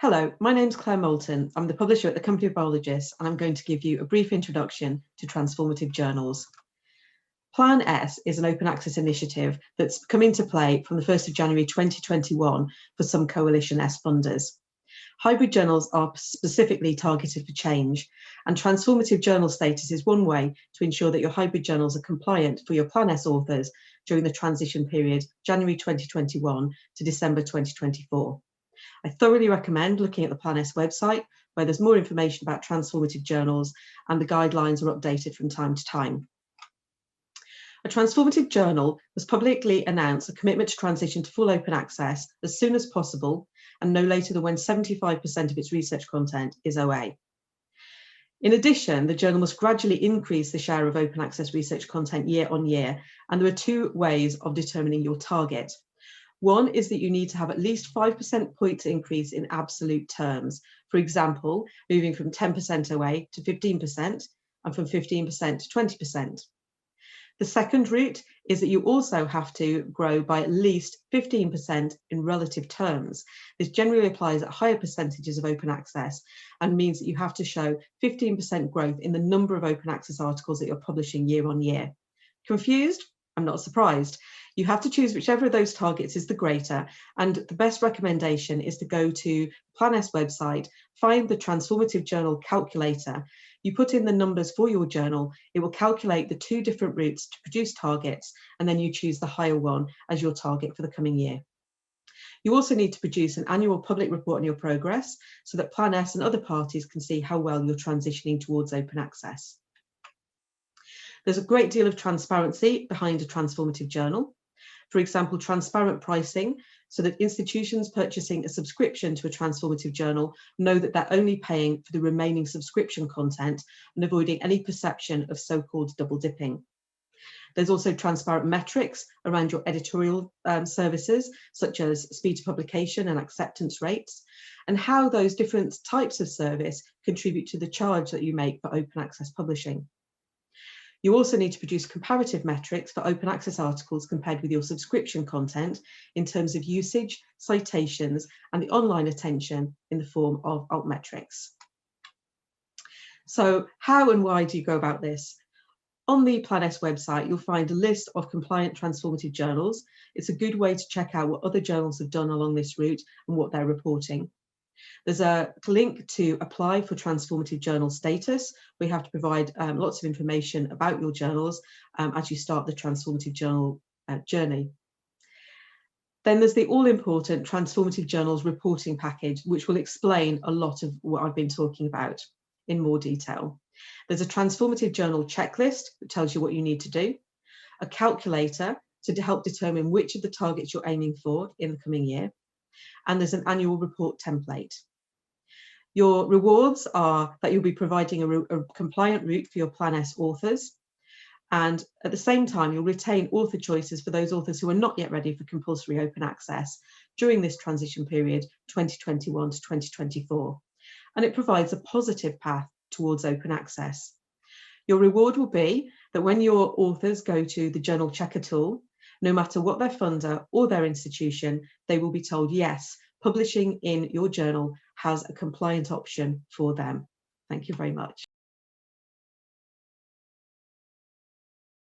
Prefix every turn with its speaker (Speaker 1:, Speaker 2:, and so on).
Speaker 1: Hello, my name's Claire Moulton. I'm the publisher at the company of Biologists, and I'm going to give you a brief introduction to Transformative Journals. Plan S is an open access initiative that's come into play from the 1st of January 2021 for some Coalition S funders. Hybrid journals are specifically targeted for change, and Transformative Journal status is one way to ensure that your hybrid journals are compliant for your Plan S authors during the transition period, January 2021 to December 2024. I thoroughly recommend looking at the Plan S website, where there's more information about transformative journals and the guidelines are updated from time to time. A transformative journal has publicly announced a commitment to transition to full open access as soon as possible and no later than when 75% of its research content is OA. In addition, the journal must gradually increase the share of open access research content year on year, and there are two ways of determining your target. One is that you need to have at least 5% point increase in absolute terms. For example, moving from 10% OA to 15% and from 15% to 20%. The second route is that you also have to grow by at least 15% in relative terms. This generally applies at higher percentages of open access and means that you have to show 15% growth in the number of open access articles that you're publishing year on year. Confused? I'm not surprised. You have to choose whichever of those targets is the greater, and the best recommendation is to go to Plan S website, find the Transformative Journal calculator. You put in the numbers for your journal, it will calculate the two different routes to produce targets, and then you choose the higher one as your target for the coming year. You also need to produce an annual public report on your progress so that Plan S and other parties can see how well you're transitioning towards open access. There's a great deal of transparency behind a transformative journal. For example, transparent pricing, so that institutions purchasing a subscription to a transformative journal know that they're only paying for the remaining subscription content and avoiding any perception of so-called double dipping. There's also transparent metrics around your editorial services, such as speed to publication and acceptance rates, and how those different types of service contribute to the charge that you make for open access publishing. You also need to produce comparative metrics for open access articles compared with your subscription content in terms of usage, citations, and the online attention in the form of altmetrics. So how and why do you go about this? On the Plan S website, you'll find a list of compliant transformative journals. It's a good way to check out what other journals have done along this route and what they're reporting. There's a link to apply for transformative journal status. We have to provide lots of information about your journals as you start the transformative journal journey. Then there's the all-important transformative journals reporting package, which will explain a lot of what I've been talking about in more detail. There's a transformative journal checklist that tells you what you need to do, a calculator to help determine which of the targets you're aiming for in the coming year, and there's an annual report template. Your rewards are that you'll be providing a compliant route for your Plan S authors, and at the same time you'll retain author choices for those authors who are not yet ready for compulsory open access during this transition period 2021 to 2024, and it provides a positive path towards open access. Your reward will be that when your authors go to the journal checker tool, no matter what their funder or their institution, they will be told, yes, publishing in your journal has a compliant option for them. Thank you very much.